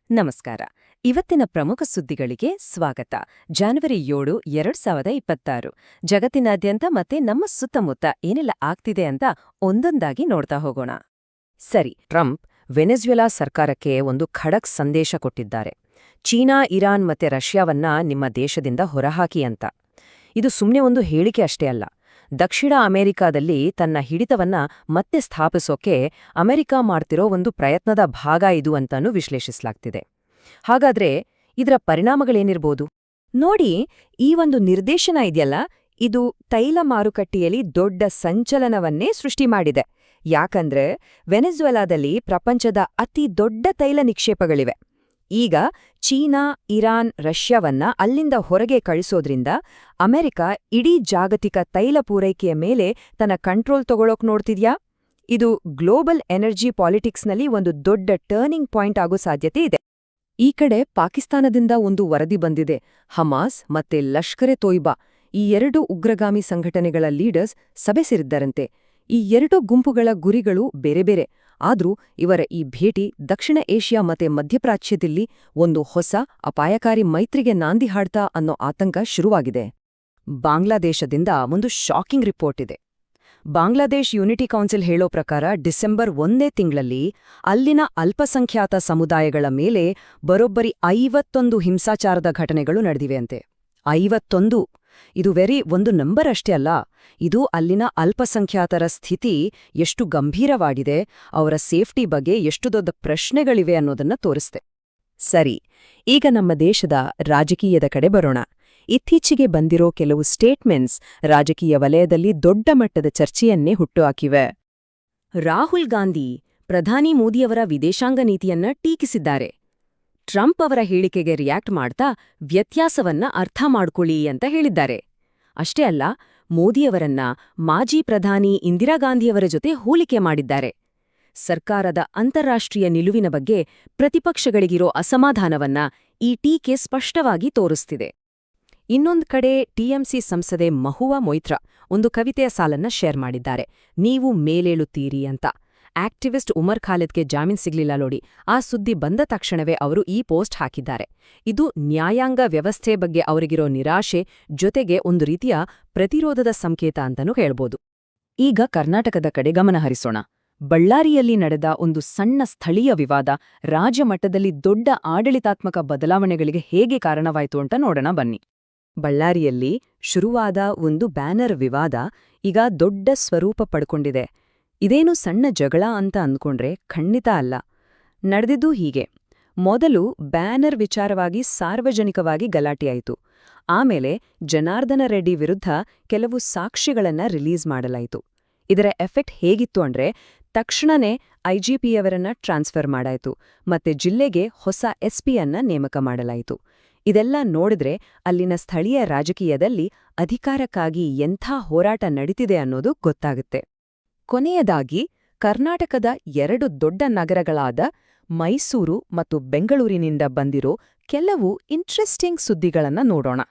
ನಮಸ್ಕಾರ. ಇವತ್ತಿನ ಪ್ರಮುಖ ಸುದ್ದಿಗಳಿಗೆ ಸ್ವಾಗತ. ಜನವರಿ 7, 2026. ಜಗತ್ತಿನಾದ್ಯಂತ ಮತ್ತೆ ನಮ್ಮ ಸುತ್ತಮುತ್ತ ಏನೆಲ್ಲ ಆಗ್ತಿದೆ ಅಂತ ಒಂದೊಂದಾಗಿ ನೋಡ್ತಾ ಹೋಗೋಣ. ಸರಿ, ಟ್ರಂಪ್ ವೆನೆಜುವೆಲಾ ಸರ್ಕಾರಕ್ಕೆ ಒಂದು ಖಡಕ್ ಸಂದೇಶ ಕೊಟ್ಟಿದ್ದಾರೆ. ಚೀನಾ, ಇರಾನ್ ಮತ್ತೆ ರಷ್ಯಾವನ್ನ ನಿಮ್ಮ ದೇಶದಿಂದ ಹೊರಹಾಕಿ ಅಂತ. ಇದು ಸುಮ್ನೆ ಒಂದು ಹೇಳಿಕೆ ಅಷ್ಟೇ ಅಲ್ಲ. ದಕ್ಷಿಣ ಅಮೆರಿಕಾದಲ್ಲಿ ತನ್ನ ಹಿಡಿತವನ್ನ ಮತ್ತೆ ಸ್ಥಾಪಿಸೋಕೆ ಅಮೆರಿಕ ಮಾಡ್ತಿರೋ ಒಂದು ಪ್ರಯತ್ನದ ಭಾಗ ಇದು ಅಂತಾನೂ ವಿಶ್ಲೇಷಿಸಲಾಗ್ತಿದೆ. ಹಾಗಾದ್ರೆ ಇದರ ಪರಿಣಾಮಗಳೇನಿರ್ಬೋದು? ನೋಡಿ, ಈ ಒಂದು ನಿರ್ದೇಶನ ಇದೆಯಲ್ಲ, ಇದು ತೈಲ ಮಾರುಕಟ್ಟೆಯಲ್ಲಿ ದೊಡ್ಡ ಸಂಚಲನವನ್ನೇ ಸೃಷ್ಟಿ ಮಾಡಿದೆ. ಯಾಕಂದ್ರೆ ವೆನೆಜುವೆಲಾದಲ್ಲಿ ಪ್ರಪಂಚದ ಅತಿ ದೊಡ್ಡ ತೈಲ ನಿಕ್ಷೇಪಗಳಿವೆ. ಈಗ ಚೀನಾ, ಇರಾನ್, ರಷ್ಯಾವನ್ನ ಅಲ್ಲಿಂದ ಹೊರಗೆ ಕಳಿಸೋದ್ರಿಂದ ಅಮೆರಿಕ ಇಡೀ ಜಾಗತಿಕ ತೈಲ ಪೂರೈಕೆಯ ಮೇಲೆ ತನ್ನ ಕಂಟ್ರೋಲ್ ತಗೊಳ್ಳೋಕ್ ನೋಡ್ತಿದ್ಯಾ? ಇದು ಗ್ಲೋಬಲ್ ಎನರ್ಜಿ ಪಾಲಿಟಿಕ್ಸ್ನಲ್ಲಿ ಒಂದು ದೊಡ್ಡ ಟರ್ನಿಂಗ್ ಪಾಯಿಂಟ್ ಆಗೋ ಸಾಧ್ಯತೆ ಇದೆ. ಈ ಕಡೆ ಪಾಕಿಸ್ತಾನದಿಂದ ಒಂದು ವರದಿ ಬಂದಿದೆ. ಹಮಾಸ್ ಮತ್ತೆ ಲಷ್ಕರೆ ತೊಯ್ಬಾ ಈ ಎರಡು ಉಗ್ರಗಾಮಿ ಸಂಘಟನೆಗಳ ಲೀಡರ್ಸ್ ಸಭೆ ಸೇರಿದ್ದಾರಂತೆ. ಈ ಎರಡು ಗುಂಪುಗಳ ಗುರಿಗಳು ಬೇರೆ ಬೇರೆ. ಆದ್ರೂ ಇವರ ಈ ಭೇಟಿ ದಕ್ಷಿಣ ಏಷ್ಯಾ ಮತ್ತೆ ಮಧ್ಯಪ್ರಾಚ್ಯದಲ್ಲಿ ಒಂದು ಹೊಸ ಅಪಾಯಕಾರಿ ಮೈತ್ರಿಗೆ ನಾಂದಿ ಹಾಡ್ತಾ ಅನ್ನೋ ಆತಂಕ ಶುರುವಾಗಿದೆ. ಬಾಂಗ್ಲಾದೇಶದಿಂದ ಒಂದು ಶಾಕಿಂಗ್ ರಿಪೋರ್ಟ್ ಇದೆ. ಬಾಂಗ್ಲಾದೇಶ್ ಯೂನಿಟಿ ಕೌನ್ಸಿಲ್ ಹೇಳೋ ಪ್ರಕಾರ ಡಿಸೆಂಬರ್ 1ನೇ ತಿಂಗಳಲ್ಲಿ ಅಲ್ಲಿನ ಅಲ್ಪಸಂಖ್ಯಾತ ಸಮುದಾಯಗಳ ಮೇಲೆ ಬರೋಬ್ಬರಿ 51 ಹಿಂಸಾಚಾರದ ಘಟನೆಗಳು ನಡೆದಿವೆಯಂತೆ. 51! ಇದು ಒಂದು ನಂಬರ್ ಅಷ್ಟೇ ಅಲ್ಲ, ಇದು ಅಲ್ಲಿನ ಅಲ್ಪಸಂಖ್ಯಾತರ ಸ್ಥಿತಿ ಎಷ್ಟು ಗಂಭೀರವಾಗಿದೆ, ಅವರ ಸೇಫ್ಟಿ ಬಗ್ಗೆ ಎಷ್ಟು ದೊಡ್ಡ ಪ್ರಶ್ನೆಗಳಿವೆ ಅನ್ನೋದನ್ನ ತೋರಿಸ್ತೆ. ಸರಿ, ಈಗ ನಮ್ಮ ದೇಶದ ರಾಜಕೀಯದ ಕಡೆ ಬರೋಣ. ಇತ್ತೀಚೆಗೆ ಬಂದಿರೋ ಕೆಲವು ಸ್ಟೇಟ್ಮೆಂಟ್ಸ್ ರಾಜಕೀಯ ವಲಯದಲ್ಲಿ ದೊಡ್ಡ ಮಟ್ಟದ ಚರ್ಚೆಯನ್ನೇ ಹುಟ್ಟುಹಾಕಿವೆ. ರಾಹುಲ್ ಗಾಂಧಿ ಪ್ರಧಾನಿ ಮೋದಿಯವರ ವಿದೇಶಾಂಗ ನೀತಿಯನ್ನ ಟೀಕಿಸಿದ್ದಾರೆ. ಟ್ರಂಪ್ ಅವರ ಹೇಳಿಕೆಗೆ ರಿಯಾಕ್ಟ್ ಮಾಡ್ತಾ ವ್ಯತ್ಯಾಸವನ್ನ ಅರ್ಥ ಮಾಡ್ಕೊಳ್ಳಿ ಅಂತ ಹೇಳಿದ್ದಾರೆ. ಅಷ್ಟೇ ಅಲ್ಲ, ಮೋದಿಯವರನ್ನ ಮಾಜಿ ಪ್ರಧಾನಿ ಇಂದಿರಾ ಗಾಂಧಿಯವರ ಜೊತೆ ಹೋಲಿಕೆ ಮಾಡಿದ್ದಾರೆ. ಸರ್ಕಾರದ ಅಂತಾರಾಷ್ಟ್ರೀಯ ನಿಲುವಿನ ಬಗ್ಗೆ ಪ್ರತಿಪಕ್ಷಗಳಿಗಿರೋ ಅಸಮಾಧಾನವನ್ನ ಈ ಟೀಕೆ ಸ್ಪಷ್ಟವಾಗಿ ತೋರಿಸ್ತಿದೆ. ಇನ್ನೊಂದ್ ಕಡೆ ಟಿಎಂಸಿ ಸಂಸದೆ ಮಹುವಾ ಮೊಯ್ತ್ರಾ ಒಂದು ಕವಿತೆಯ ಸಾಲನ್ನ ಶೇರ್ ಮಾಡಿದ್ದಾರೆ. ನೀವು ಮೇಲೇಳುತ್ತೀರಿ ಅಂತ. ಆಕ್ಟಿವಿಸ್ಟ್ ಉಮರ್ ಖಾಲಿದ್ಗೆ ಜಾಮೀನ್ ಸಿಗ್ಲಿಲ್ಲ ನೋಡಿ, ಆ ಸುದ್ದಿ ಬಂದ ತಕ್ಷಣವೇ ಅವರು ಈ ಪೋಸ್ಟ್ ಹಾಕಿದ್ದಾರೆ. ಇದು ನ್ಯಾಯಾಂಗ ವ್ಯವಸ್ಥೆ ಬಗ್ಗೆ ಅವರಿಗಿರೋ ನಿರಾಶೆ ಜೊತೆಗೆ ಒಂದು ರೀತಿಯ ಪ್ರತಿರೋಧದ ಸಂಕೇತ ಅಂತನೂ ಹೇಳ್ಬೋದು. ಈಗ ಕರ್ನಾಟಕದ ಕಡೆ ಗಮನ ಹರಿಸೋಣ. ಬಳ್ಳಾರಿಯಲ್ಲಿ ನಡೆದ ಒಂದು ಸಣ್ಣ ಸ್ಥಳೀಯ ವಿವಾದ ರಾಜ್ಯಮಟ್ಟದಲ್ಲಿ ದೊಡ್ಡ ಆಡಳಿತಾತ್ಮಕ ಬದಲಾವಣೆಗಳಿಗೆ ಹೇಗೆ ಕಾರಣವಾಯಿತು ಅಂತ ನೋಡೋಣ ಬನ್ನಿ. ಬಳ್ಳಾರಿಯಲ್ಲಿ ಶುರುವಾದ ಒಂದು ಬ್ಯಾನರ್ ವಿವಾದ ಈಗ ದೊಡ್ಡ ಸ್ವರೂಪ ಪಡ್ಕೊಂಡಿದೆ. ಇದೇನು ಸಣ್ಣ ಜಗಳ ಅಂತ ಅಂದ್ಕೊಂಡ್ರೆ ಖಂಡಿತ ಅಲ್ಲ. ನಡೆದಿದ್ದು ಹೀಗೆ: ಮೊದಲು ಬ್ಯಾನರ್ ವಿಚಾರವಾಗಿ ಸಾರ್ವಜನಿಕವಾಗಿ ಗಲಾಟೆಯಾಯಿತು. ಆಮೇಲೆ ಜನಾರ್ದನ ರೆಡ್ಡಿ ವಿರುದ್ಧ ಕೆಲವು ಸಾಕ್ಷಿಗಳನ್ನ ರಿಲೀಸ್ ಮಾಡಲಾಯಿತು. ಇದರ ಎಫೆಕ್ಟ್ ಹೇಗಿತ್ತು ಅಂದ್ರೆ, ತಕ್ಷಣನೇ ಐಜಿಪಿಯವರನ್ನ ಟ್ರಾನ್ಸ್ಫರ್ ಮಾಡಾಯಿತು ಮತ್ತೆ ಜಿಲ್ಲೆಗೆ ಹೊಸ ಎಸ್ಪಿಯನ್ನ ನೇಮಕ ಮಾಡಲಾಯಿತು. ಇದೆಲ್ಲ ನೋಡಿದ್ರೆ ಅಲ್ಲಿನ ಸ್ಥಳೀಯ ರಾಜಕೀಯದಲ್ಲಿ ಅಧಿಕಾರಕ್ಕಾಗಿ ಎಂಥ ಹೋರಾಟ ನಡೀತಿದೆ ಅನ್ನೋದು ಗೊತ್ತಾಗುತ್ತೆ. ಕೊನೆಯದಾಗಿ ಕರ್ನಾಟಕದ 2 ದೊಡ್ಡ ನಗರಗಳಾದ ಮೈಸೂರು ಮತ್ತು ಬೆಂಗಳೂರಿನಿಂದ ಬಂದಿರೋ ಕೆಲವು ಇಂಟ್ರೆಸ್ಟಿಂಗ್ ಸುದ್ದಿಗಳನ್ನ ನೋಡೋಣ.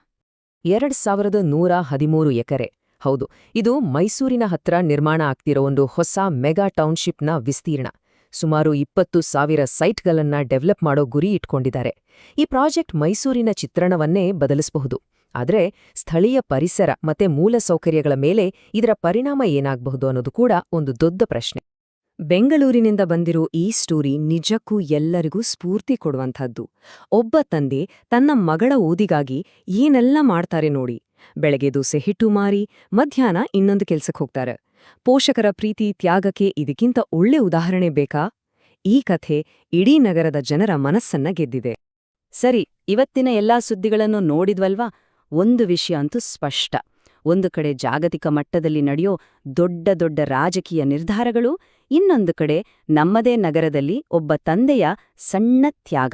2113 ಎಕರೆ. ಹೌದು, ಇದು ಮೈಸೂರಿನ ಹತ್ರ ನಿರ್ಮಾಣ ಆಗ್ತಿರೋ ಒಂದು ಹೊಸ ಮೆಗಾ ಟೌನ್ಶಿಪ್ನ ವಿಸ್ತೀರ್ಣ. ಸುಮಾರು 20,000 ಸೈಟ್ಗಳನ್ನ ಡೆವಲಪ್ ಮಾಡೋ ಗುರಿ ಇಟ್ಕೊಂಡಿದ್ದಾರೆ. ಈ ಪ್ರಾಜೆಕ್ಟ್ ಮೈಸೂರಿನ ಚಿತ್ರಣವನ್ನೇ ಬದಲಿಸಬಹುದು. ಆದರೆ ಸ್ಥಳೀಯ ಪರಿಸರ ಮತ್ತೆ ಮೂಲಸೌಕರ್ಯಗಳ ಮೇಲೆ ಇದರ ಪರಿಣಾಮ ಏನಾಗಬಹುದು ಅನ್ನೋದು ಕೂಡ ಒಂದು ದೊಡ್ಡ ಪ್ರಶ್ನೆ. ಬೆಂಗಳೂರಿನಿಂದ ಬಂದಿರೋ ಈ ಸ್ಟೋರಿ ನಿಜಕ್ಕೂ ಎಲ್ಲರಿಗೂ ಸ್ಫೂರ್ತಿ ಕೊಡುವಂಥದ್ದು. ಒಬ್ಬ ತಂದೆ ತನ್ನ ಮಗಳ ಓದಿಗಾಗಿ ಏನೆಲ್ಲ ಮಾಡ್ತಾರೆ ನೋಡಿ. ಬೆಳಗ್ಗೆ ದೋಸೆ ಹಿಟ್ಟು ಮಾರಿ ಮಧ್ಯಾಹ್ನ ಇನ್ನೊಂದು ಕೆಲ್ಸಕ್ಕೆ ಹೋಗ್ತಾರೆ. ಪೋಷಕರ ಪ್ರೀತಿ ತ್ಯಾಗಕ್ಕೆ ಇದಕ್ಕಿಂತ ಒಳ್ಳೆ ಉದಾಹರಣೆ ಬೇಕಾ? ಈ ಕಥೆ ಇಡೀ ನಗರದ ಜನರ ಮನಸ್ಸನ್ನ ಗೆದ್ದಿದೆ. ಸರಿ, ಇವತ್ತಿನ ಎಲ್ಲಾ ಸುದ್ದಿಗಳನ್ನು ನೋಡಿದ್ವಲ್ವಾ? ಒಂದು ವಿಷಯ ಅಂತೂ ಸ್ಪಷ್ಟ. ಒಂದು ಕಡೆ ಜಾಗತಿಕ ಮಟ್ಟದಲ್ಲಿ ನಡೆಯೋ ದೊಡ್ಡ ದೊಡ್ಡ ರಾಜಕೀಯ ನಿರ್ಧಾರಗಳು, ಇನ್ನೊಂದು ಕಡೆ ನಮ್ಮದೇ ನಗರದಲ್ಲಿ ಒಬ್ಬ ತಂದೆಯ ಸಣ್ಣ ತ್ಯಾಗ.